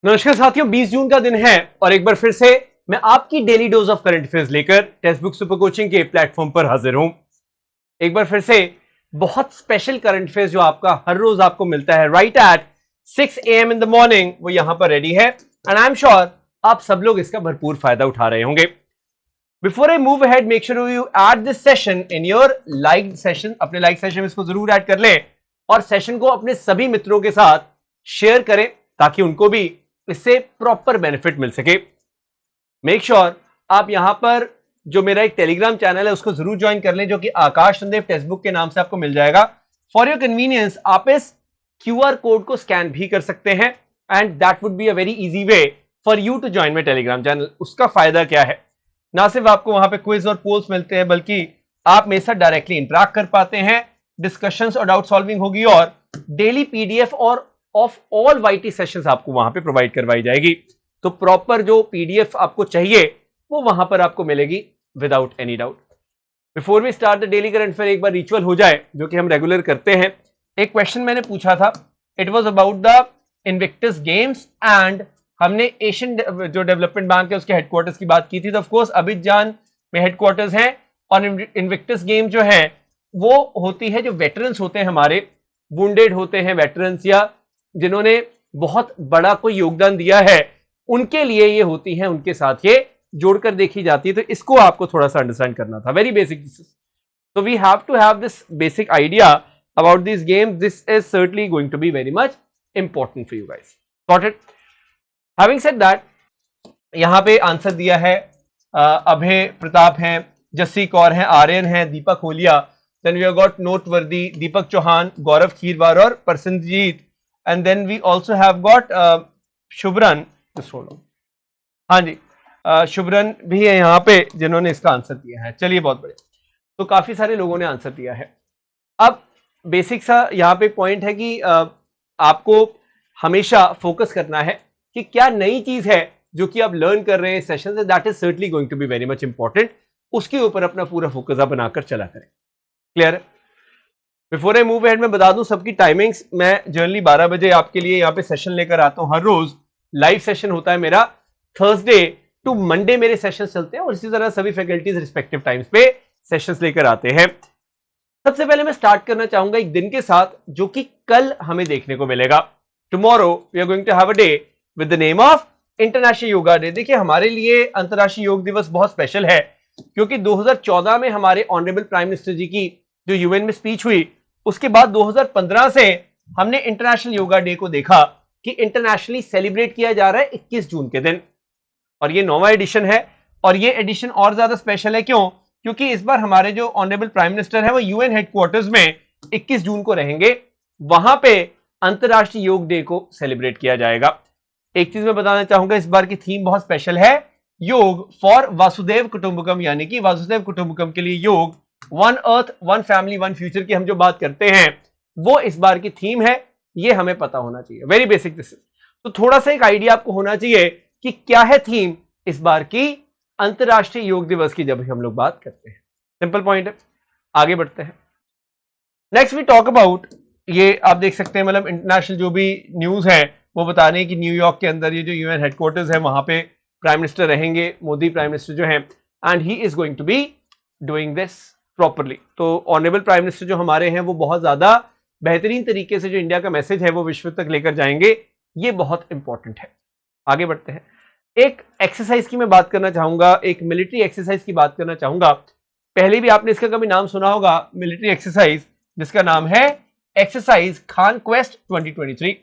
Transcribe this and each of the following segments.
नमस्कार साथियों, 20 जून का दिन है और एक बार फिर से मैं आपकी daily dose of current affairs लेकर टेक्स्ट बुक सुपर कोचिंग के प्लेटफॉर्म पर हाजिर हूं। एक बार फिर से बहुत स्पेशल करंट अफेयर्स जो आपका हर रोज आपको मिलता है right at 6 AM in the morning, वो यहां पर रेडी है एंड आई एम श्योर आप सब लोग इसका भरपूर फायदा उठा रहे होंगे। Before I move ahead, make sure you add this session in your like session. अपने लाइक सेशन में इसको जरूर ऐड कर लें और सेशन को अपने सभी मित्रों के साथ शेयर करें ताकि उनको भी इससे प्रॉपर बेनिफिट मिल सके। मेक श्योर आप यहां पर जो मेरा एक टेलीग्राम चैनल है उसको जरूर ज्वाइन कर लें, जो कि आकाश संदेव टेक्स्ट बुक के नाम से आपको मिल जाएगा। फॉर योर कन्वीनियंस आप इस QR कोड को स्कैन भी कर सकते हैं and that would be a very easy way for you to join my Telegram channel. उसका फायदा क्या है, ना सिर्फ आपको वहां पे क्विज और पोल्स मिलते हैं बल्कि आप मेरे साथ डायरेक्टली इंटरेक्ट कर पाते हैं, डिस्कशंस और डाउट सॉल्विंग होगी और डेली PDF और ऑफ ऑल YT सेशंस आपको वहां पे प्रोवाइड करवाई जाएगी। तो प्रॉपर जो PDF आपको चाहिए वो वहां पर आपको मिलेगी without any doubt. Before we start the daily current affair, एक बार रिचुअल हो जाए जो कि हम रेगुलर करते हैं। एक क्वेश्चन मैंने पूछा था, it was about the Invictus games and हमने एशियन जो डेवलपमेंट बैंक है उसके हेडक्वार्टर्स की बात की थी। तो ऑफ कोर्स अबिजान में हेडक्वार्टर्स हैं और इन्विक्टस गेम जो है वो होती है जो वेटरन्स होते हैं हमारे, वुंडेड होते हैं वेटरन्स या जिन्होंने बहुत बड़ा कोई योगदान दिया है, उनके लिए ये होती है, उनके साथ ये जोड़कर देखी जाती है। तो इसको आपको थोड़ा सा अंडरस्टैंड करना था, वेरी बेसिक। तो we have to have this basic idea about this game. This is certainly going to be very much important for you guys. Got it? Having said that, यहां पे आंसर दिया है अभय प्रताप हैं, जस्सी कौर हैं, आर्यन हैं, Deepak Holia, then we have got noteworthy Deepak Chauhan, Gaurav Khirwar और Prasannajit, and then we also have got शुभरन, just hold on, हाँ जी, शुभरन भी है यहाँ पे जिन्होंने इसका आंसर दिया है। चलिए बहुत बढ़िया, तो काफी सारे लोगों ने आंसर दिया है। अब बेसिक सा यहाँ पे पॉइंट है कि आपको हमेशा फोकस करना है कि क्या नई चीज है जो कि आप लर्न कर रहे हैं सेशन से, that is certainly going to be very much important. उसके ऊपर अपना पूरा फोकस आप बनाकर चला करें। क्लियर है? बिफोर आई मूव अहेड मैं बता दूं सबकी टाइमिंग्स। मैं जनरली 12 बजे आपके लिए यहाँ पे सेशन लेकर आता हूं हर रोज। लाइव सेशन होता है मेरा थर्सडे टू मंडे, मेरे सेशन चलते हैं और इसी तरह सभी फैकल्टीज रिस्पेक्टिव टाइम्स पे सेशंस लेकर आते हैं। सबसे पहले मैं स्टार्ट करना चाहूंगा एक दिन के साथ जो कि कल हमें देखने को मिलेगा। Tomorrow we are going to have a day with the name of international yoga Day. देखिए हमारे लिए अंतर्राष्ट्रीय योग दिवस बहुत स्पेशल है क्योंकि 2014 में हमारे ऑनरेबल प्राइम मिनिस्टर जी की जो UN में स्पीच हुई, उसके बाद 2015 से हमने इंटरनेशनल योगा डे को देखा कि इंटरनेशनली सेलिब्रेट किया जा रहा है 21 जून के दिन, और ये 9वां एडिशन है। और ये एडिशन और ज्यादा स्पेशल है, क्यों? क्योंकि इस बार हमारे जो ऑनरेबल प्राइम मिनिस्टर है वो UN हेडक्वार्टर्स में 21 जून को रहेंगे, वहां पे अंतरराष्ट्रीय योग डे को सेलिब्रेट किया जाएगा। एक चीज मैं बताना चाहूंगा, इस बार की थीम बहुत स्पेशल है, योग फॉर वासुदेव कुटुंबकम, यानी कि वासुदेव कुटुंबकम के लिए योग, one earth one family one future की हम जो बात करते हैं वो इस बार की थीम है। ये हमें पता होना चाहिए, वेरी बेसिक दिस। तो थोड़ा सा एक आइडिया आपको होना चाहिए कि क्या है थीम इस बार की अंतरराष्ट्रीय योग दिवस की जब हम लोग बात करते हैं। सिंपल पॉइंट है, आगे बढ़ते हैं। नेक्स्ट वी टॉक अबाउट, ये आप देख सकते हैं, मतलब इंटरनेशनल जो भी न्यूज है वो बता रहे हैं कि न्यूयॉर्क के अंदर ये जो UN हेडक्वार्टर्स है वहां पे प्राइम मिनिस्टर रहेंगे, मोदी प्राइम मिनिस्टर जो है, and he is going to be doing this properly. तो ऑनरेबल प्राइम मिनिस्टर जो हमारे हैं वो बहुत ज्यादा बेहतरीन तरीके से जो इंडिया का मैसेज है वो विश्व तक लेकर जाएंगे, ये बहुत इंपॉर्टेंट है। आगे बढ़ते हैं। एक एक्सरसाइज की मैं बात करना चाहूंगा, एक मिलिट्री एक्सरसाइज की बात करना चाहूंगा। पहले भी आपने इसका कभी नाम सुना होगा, मिलिट्री एक्सरसाइज, जिसका नाम है एक्सरसाइज खान क्वेस्ट 2023।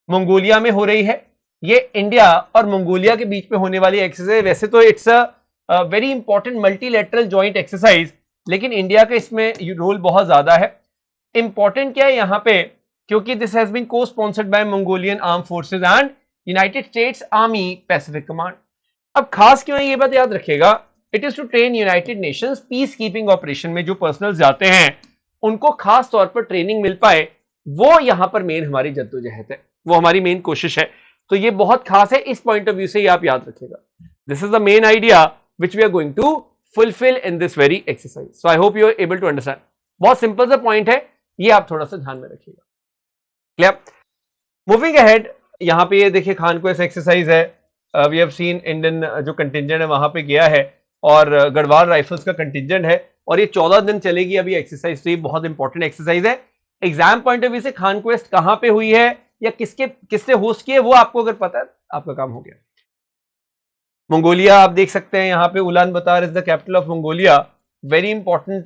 मंगोलिया में हो रही है। ये इंडिया और मंगोलिया के बीच में होने वाली एक्सरसाइज। वैसे तो it's a very important multilateral joint exercise, लेकिन इंडिया का इसमें रोल बहुत ज्यादा है। इंपॉर्टेंट क्या है यहां पे, क्योंकि this has been cosponsored by Mongolian arm forces and United States Army Pacific Command. अब खास क्यों है ये बात याद रखिएगा, it is to train United Nations peace keeping operation में जो पर्सनल जाते हैं उनको खास तौर पर ट्रेनिंग मिल पाए, वो यहां पर मेन हमारी जद्दोजहद है, वो हमारी मेन कोशिश है। तो ये बहुत खास है, इस पॉइंट ऑफ व्यू से ये आप याद रखिएगा। This is the main idea which we are going to fulfill in this very exercise. So I hope you are able to understand. बहुत सिंपल सा पॉइंट है, ये आप थोड़ा सा ध्यान में रखिएगा। क्लियर? मूविंग अहेड, यहाँ पे ये देखिए खान क्वेस्ट एक्सरसाइज है, वी हैव सीन इंडियन जो कंटिजेंट है वहां पे गया है और गढ़वाल राइफल्स का कंटिजेंट है और ये 14 दिन चलेगी अभी एक्सरसाइज। तो ये बहुत इंपॉर्टेंट एक्सरसाइज है। एग्जाम पॉइंट ऑफ व्यू से खान क्वेस्ट कहां पे हुई है या किससे होस्ट की है वो आपको अगर पता है आपका काम हो गया। मंगोलिया आप देख सकते हैं यहाँ पे Ulaanbaatar is the capital of Mongolia. Very important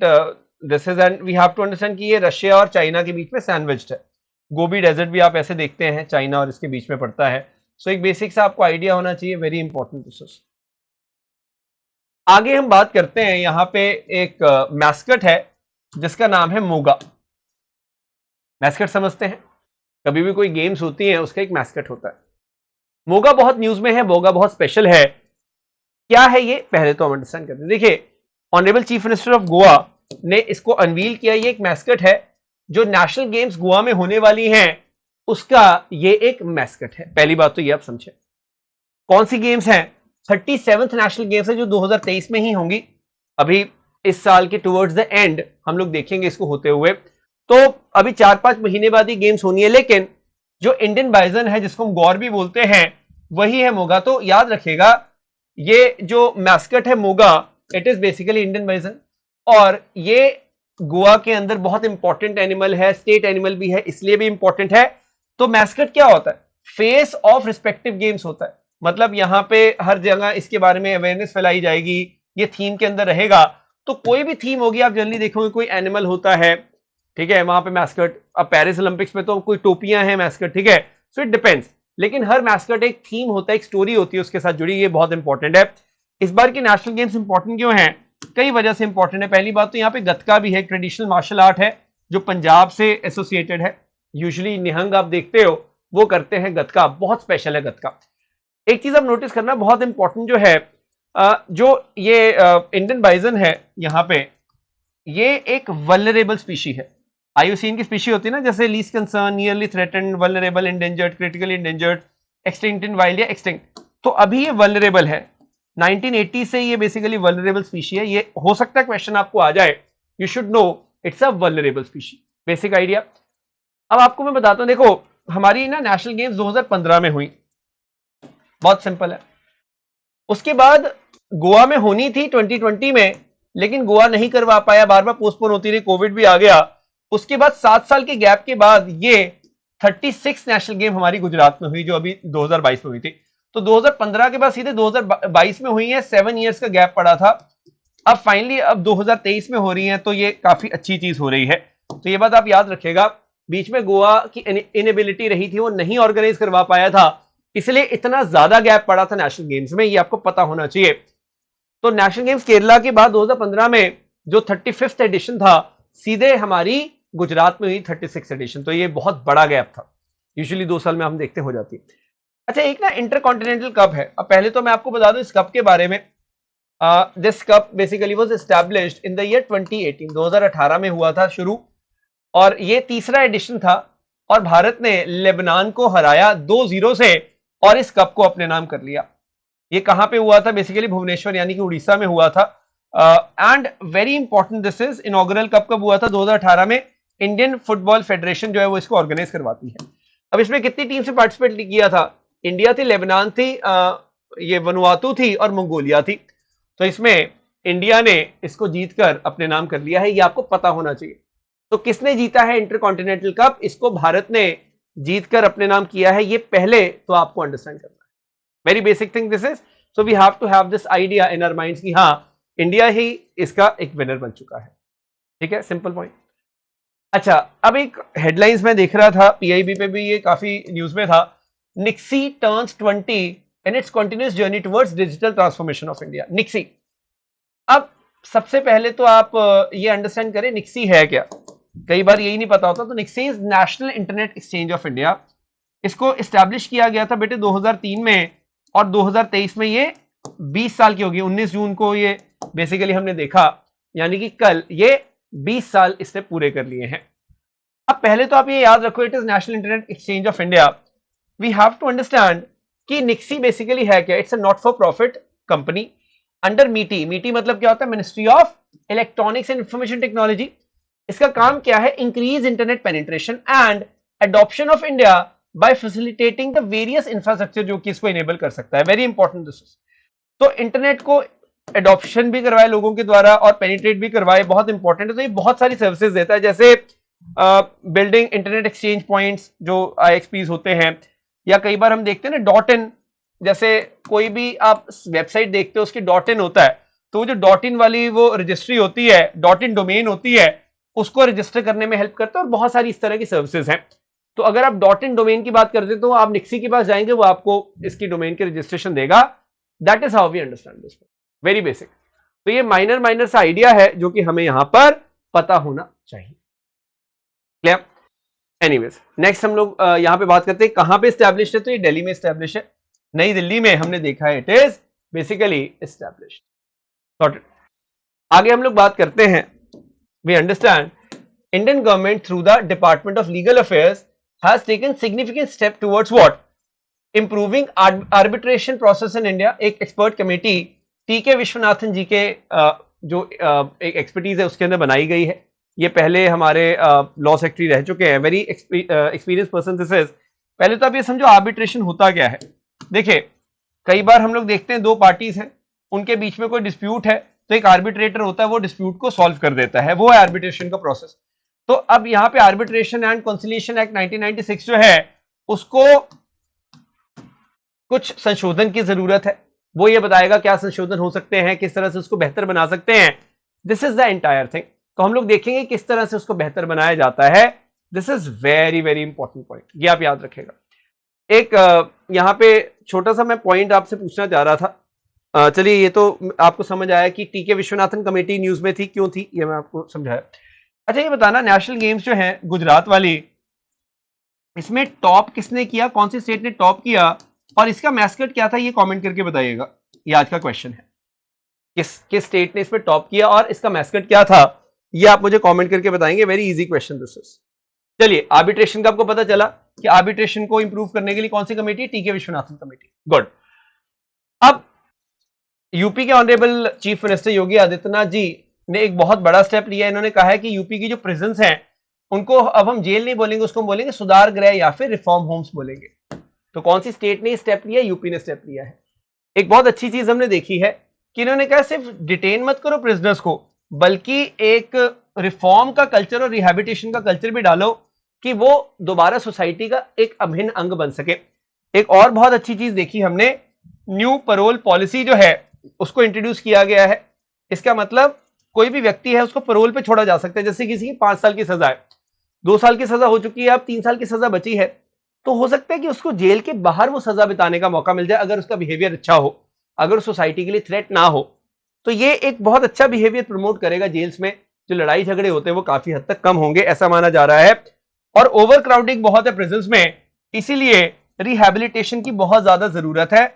this is, and we have to understand कि ये रशिया और चाइना के बीच में सैंडविच्ड है। गोबी डेजर्ट भी आप ऐसे देखते हैं, चाइना और इसके बीच में पड़ता है। सो एक बेसिक सा आपको आइडिया होना चाहिए, वेरी इंपॉर्टेंट प्रोसेस। आगे हम बात करते हैं, यहाँ पे एक मैस्कट है जिसका नाम है मोगा। मैस्कट समझते हैं, कभी भी कोई गेम्स होती है उसका एक मैस्कट होता है। मोगा बहुत न्यूज में है, मोगा बहुत स्पेशल है। क्या है ये पहले तो हम अंडरस्टैंड करते हैं। देखिए honourable chief minister of Goa ने इसको अनवील किया। ये एक मैस्कट है जो नेशनल गेम्स गोवा में होने वाली हैं उसका ये एक मैस्कट है। पहली बात तो ये आप समझे। कौन सी गेम्स हैं? 37th नेशनल गेम्स है जो 2023 में ही होंगी। अभी इस साल के टुवर्ड्स द एंड हम लोग देखेंगे इसको होते हुए। तो अभी 4-5 महीने बाद ही गेम्स होनी है, लेकिन जो इंडियन बाइजन है जिसको हम गौर भी बोलते हैं वही है मोगा। तो याद रखिएगा ये जो मैस्कट है Moga, it is basically Indian bison और ये गोवा के अंदर बहुत इंपॉर्टेंट एनिमल है, स्टेट एनिमल भी है, इसलिए भी इंपॉर्टेंट है। तो मैस्कट क्या होता है? फेस ऑफ रिस्पेक्टिव गेम्स होता है। मतलब यहां पे हर जगह इसके बारे में अवेयरनेस फैलाई जाएगी, ये थीम के अंदर रहेगा। तो कोई भी थीम होगी आप जनरली देखोगे कोई एनिमल होता है, ठीक है, वहां पे मैस्कट। अब पेरिस ओलंपिक्स में तो कोई टोपियां हैं मैस्कट, ठीक है। सो इट डिपेंड्स, लेकिन हर मैस्कट एक थीम होता है, एक स्टोरी होती है उसके साथ जुड़ी, ये बहुत इंपॉर्टेंट है। इस बार की नेशनल गेम्स इंपॉर्टेंट क्यों है? कई वजह से इंपॉर्टेंट है। पहली बात तो यहाँ पे गतका भी है, ट्रेडिशनल मार्शल आर्ट है जो पंजाब से एसोसिएटेड है। यूजुअली निहंग आप देखते हो वो करते हैं, गतका बहुत स्पेशल है गतका। एक चीज आप नोटिस करना बहुत इंपॉर्टेंट जो है, जो ये इंडियन बाइजन है यहाँ पे, ये एक वल्नरेबल स्पीशी है। आईयूसीएन की स्पीशी होती है ना, जैसे least concern, nearly threatened, vulnerable, endangered, critically endangered, extinct इन वाइल्ड या एक्सटिंक्ट। तो अभी ये वल्नरेबल है। 1980 से ये बेसिकली वल्नरेबल स्पीशी है। ये हो सकता है क्वेश्चन आपको आ जाए, you should know it's a vulnerable species, basic idea. अब आपको मैं बताता हूं, देखो हमारी ना नेशनल गेम्स 2015 में हुई, बहुत सिंपल है। उसके बाद गोवा में होनी थी 2020 में, लेकिन गोवा नहीं करवा पाया, बार बार पोस्टपोन होती रही, कोविड भी आ गया। उसके बाद 7 साल के गैप के बाद ये 36 नेशनल गेम हमारी गुजरात में हुई जो अभी 2022 में हुई थी। तो 2015 के बाद सीधे 2022 में हुई है, 7 इयर्स का गैप पड़ा था। अब फाइनली अब 2023 में हो रही है, तो ये काफी अच्छी चीज हो रही है। तो ये बात आप याद रखिएगा, बीच में गोवा की इनएबिलिटी रही थी, वो नहीं ऑर्गेनाइज करवा पाया था, इसलिए इतना ज्यादा गैप पड़ा था नेशनल गेम्स में, ये आपको पता होना चाहिए। तो नेशनल गेम्स केरला के बाद 2015 में जो 35th एडिशन था सीधे हमारी गुजरात में हुई 36th एडिशन। तो ये बहुत बड़ा गैप था, यूजुअली 2 साल में हम देखते हो जाती है। अच्छा, एक ना इंटरकॉन्टिनेंटल कप है। अब पहले तो मैं आपको बता दूं इस कप के बारे में। This cup basically was established in the year 2018, 2018 में हुआ था शुरू, और ये तीसरा एडिशन था। और भारत ने लेबनान को हराया 2-0 से और इस कप को अपने नाम कर लिया। ये कहां पे हुआ था? बेसिकली भुवनेश्वर यानी कि उड़ीसा में हुआ था। And very important this is, inaugural cup कब हुआ था? 2018 में। इंडियन फुटबॉल फेडरेशन जो है वो इसको ऑर्गेनाइज करवाती है। अब इसमें कितनी टीम से पार्टिसिपेट किया था? इंडिया थी, लेबनान थी, ये वनुआतू थी और मंगोलिया थी। तो इसमें इंडिया ने इसको जीतकर अपने नाम कर लिया है, ये आपको पता होना चाहिए। तो किसने जीता है इंटरकॉन्टिनेंटल कप? इसको भारत ने जीतकर अपने नाम किया है। ये पहले तो आपको अंडरस्टैंड करना है, very basic thing this is. So we have to have this idea in our minds कि हाँ, इंडिया ही इसका एक विनर बन चुका है। ठीक है, सिंपल पॉइंट। अच्छा, अब एक हेडलाइंस में देख रहा था, पीआईबी पे भी ये काफी न्यूज में था। NIXI turns 20 in its continuous journey towards digital transformation of India. NIXI, अब सबसे पहले तो आप ये अंडरस्टैंड करें निक्सी है क्या। कई बार यही नहीं पता होता। तो NIXI is national internet exchange of India. इसको एस्टैब्लिश किया गया था बेटे 2003 में, और 2023 में ये 20 साल की होगी। 19 जून को ये बेसिकली हमने देखा, यानी कि कल ये 20 साल इससे पूरे कर लिए हैं। अब पहले तो आप ये याद रखो, it is national internet exchange of India. We have to understand कि निक्सी बेसिकली है क्या। It's a not for profit company under MeitY. MeitY मतलब क्या होता है? Ministry of Electronics and Information Technology. इसका काम क्या है? Increase internet penetration and adoption of India by facilitating the various infrastructure जो कि इसको इनेबल कर सकता है। Very important this is. तो इंटरनेट को एडॉप्शन भी करवाए लोगों के द्वारा और पेनिट्रेट भी करवाए, बहुत इंपॉर्टेंट है। तो ये बहुत सारी सर्विसेज देता है, जैसे बिल्डिंग इंटरनेट एक्सचेंज पॉइंट्स जो IXPs होते हैं, या कई बार हम देखते हैं ना .in, जैसे कोई भी आप वेबसाइट देखते हो उसकी .in होता है, तो जो .in वाली वो रजिस्ट्री होती है, .in डोमेन होती है, उसको रजिस्टर करने में हेल्प करता है। और बहुत सारी इस तरह की सर्विसेज हैं। तो अगर आप .in डोमेन की बात करते हैं तो आप निक्सी के पास जाएंगे, वो आपको इसकी डोमेन की रजिस्ट्रेशन देगा। That is how we understand this, very basic. तो ये माइनर सा आइडिया है जो कि हमें यहां पर पता होना चाहिए। क्लियर? एनीवेज, नेक्स्ट हम लोग यहां पे बात करते हैं कहां पे एस्टैब्लिश है। तो ये दिल्ली में एस्टैब्लिश है, नई दिल्ली में हमने देखा है, it is basically established. Sorted. आगे हम लोग बात करते हैं, we understand Indian government through the department of legal affairs has taken significant step towards what, improving arbitration process in India. एक expert committee TK Vishwanathan ji के जो एक एक्सपर्टीज है उसके अंदर बनाई गई है। ये पहले हमारे लॉ सेक्रेटरी रह चुके हैं, very experience person this is. पहले तो आप ये समझो आर्बिट्रेशन होता क्या है। देखिए, कई बार हम लोग देखते हैं दो पार्टीज हैं, उनके बीच में कोई डिस्प्यूट है, तो एक आर्बिट्रेटर होता है, वो डिस्प्यूट को सॉल्व कर देता है, वो है आर्बिट्रेशन का प्रोसेस। तो अब यहाँ पे आर्बिट्रेशन एंड कंसिलिएशन एक्ट 1996 जो है, उसको कुछ संशोधन की जरूरत है। वो ये बताएगा क्या संशोधन हो सकते हैं, किस तरह से उसको बेहतर बना सकते हैं। This is the entire thing. तो हम लोग देखेंगे किस तरह से उसको बेहतर बनाया जाता है। This is very very important point, ये आप याद रखेगा। एक यहां पे छोटा सा मैं पॉइंट आपसे पूछना चाह रहा था। चलिए, ये तो आपको समझ आया कि TK विश्वनाथन कमेटी न्यूज में थी, क्यों थी, ये मैं आपको समझाया। अच्छा, ये बताना, नेशनल गेम्स जो है गुजरात वाली, इसमें टॉप किसने किया, कौन सी स्टेट ने टॉप किया, और इसका मैस्कट क्या था, ये कमेंट करके बताइएगा। ये आज का क्वेश्चन है, किस स्टेट ने इसमें टॉप किया और इसका मैस्कट क्या था, ये आप मुझे कमेंट करके बताएंगे। Very easy question this is. चलिए, आर्बिट्रेशन का आपको पता चला कि आर्बिट्रेशन को इंप्रूव करने के लिए कौन सी committee, TK Viswanathan committee. Good. अब यूपी के honourable chief minister Yogi Adityanath ji ने एक बहुत बड़ा स्टेप लिया। इन्होंने कहा है कि यूपी की जो प्रिजन्स हैं उनको अब हम जेल नहीं बोलेंगे, उसको हम बोलेंगे सुधार गृह या फिर रिफॉर्म होम्स बोलेंगे। तो कौन सी स्टेट ने स्टेप लिया, यूपी ने स्टेप लिया है। एक बहुत अच्छी चीज हमने देखी है कि इन्होंने कहा सिर्फ डिटेन मत करो प्रिजनर्स को, बल्कि एक रिफॉर्म का कल्चर और रिहैबिलिटेशन का कल्चर भी डालो कि वो दोबारा सोसाइटी का एक अभिन्न अंग बन सके। एक और बहुत अच्छी चीज देखी हमने, न्यू पैरोल पॉलिसी जो है उसको इंट्रोड्यूस किया गया है। इसका मतलब कोई भी व्यक्ति है उसको पैरोल पे छोड़ा जा सकता है। जैसे किसी की 5 साल की सजा है, 2 साल की सजा हो चुकी है, अब 3 साल की सजा बची है, तो हो सकता है कि उसको जेल के बाहर वो सजा बिताने का मौका मिल जाए, अगर उसका बिहेवियर अच्छा हो, अगर सोसाइटी के लिए थ्रेट ना हो। तो ये एक बहुत अच्छा बिहेवियर प्रमोट करेगा। जेल्स में जो लड़ाई झगड़े होते हैं वो काफी हद तक कम होंगे, ऐसा माना जा रहा है। और ओवर क्राउडिंग बहुत है प्रिजन्स में, इसीलिए रिहैबिलिटेशन की बहुत ज्यादा जरूरत है।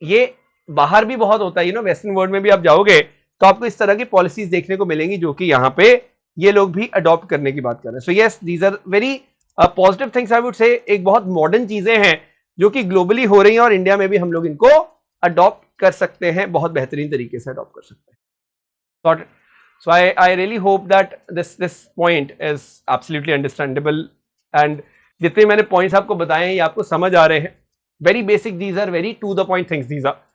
ये बाहर भी बहुत होता है, वेस्टर्न वर्ल्ड में भी आप जाओगे तो आपको इस तरह की पॉलिसीज देखने को मिलेंगी जो कि यहाँ पे ये लोग भी अडॉप्ट करने की बात कर रहे हैं। So yes, these are very positive things I would say. एक बहुत मॉडर्न चीजें हैं जो कि ग्लोबली हो रही हैं और इंडिया में भी हम लोग इनको अडॉप्ट कर सकते हैं, बहुत बेहतरीन तरीके से अडॉप्ट कर सकते हैं। So I really hope that this point is absolutely understandable and जितने मैंने पॉइंट्स आपको बताए हैं ये आपको समझ आ रहे हैं। Very basic, these are very to the point things these are.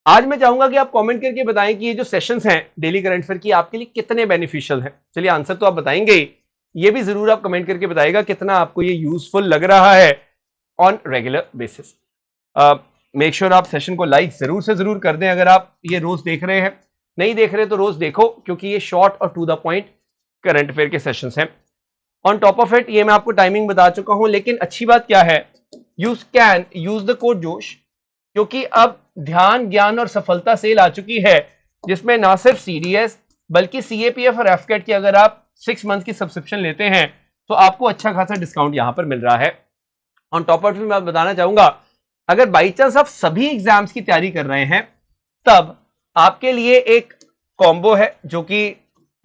आज मैं चाहूंगा कि आप कमेंट करके बताएं कि ये जो सेशंस हैं डेली करंट अफेयर की आपके लिए कितने बेनिफिशियल हैं। चलिए, आंसर तो आप बताएंगे ही, ये भी जरूर आप कमेंट करके बताइएगा कितना आपको ये यूजफुल लग रहा है on regular basis. Make sure आप सेशन को लाइक जरूर से जरूर कर दें अगर आप ये रोज देख रहे हैं। नहीं देख रहे तो रोज देखो, क्योंकि ये शॉर्ट और to the point current affair के सेशंस हैं। ऑन टॉप ऑफ इट, ये मैं आपको टाइमिंग बता चुका हूं, लेकिन अच्छी बात क्या है, you can use the code जोश, क्योंकि अब ध्यान, ज्ञान और सफलता सेल आ चुकी है, जिसमें ना सिर्फ CDS बल्कि CAPF और FCAT की अगर आप 6 मंथ की सब्सक्रिप्शन लेते हैं तो आपको अच्छा खासा डिस्काउंट यहां पर मिल रहा है। ऑन टॉप ऑफ इट मैं बताना चाहूंगा, अगर बाई चांस आप सभी एग्जाम्स की तैयारी कर रहे हैं तब आपके लिए एक कॉम्बो है जो कि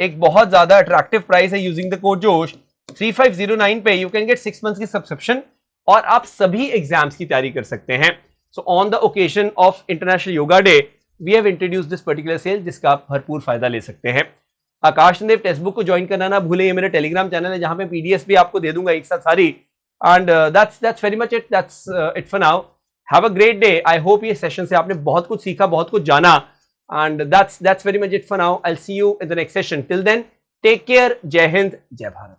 एक बहुत ज्यादा अट्रैक्टिव प्राइस है। यूजिंग द कोड जोश 3509 पे यू कैन गेट 6 मंथ्स की सब्सक्रिप्शन और आप सभी एग्जाम्स की तैयारी कर सकते हैं। So on the occasion of international yoga day we have introduced this particular sale, जिसका आप भरपूर फायदा ले सकते हैं। आकाश देव टेक्स्ट बुक को ज्वाइन करना ना भूलें, ये मेरा टेलीग्राम चैनल है जहां पे PDFs भी आपको दे दूंगा एक साथ सारी, and that's very much it, that's it for now. Have a great day. I hope ये सेशन से आपने बहुत कुछ सीखा, बहुत कुछ जाना, and that's very much it for now. I will see you in the next session. Till then take care. जय हिंद, जय भारत।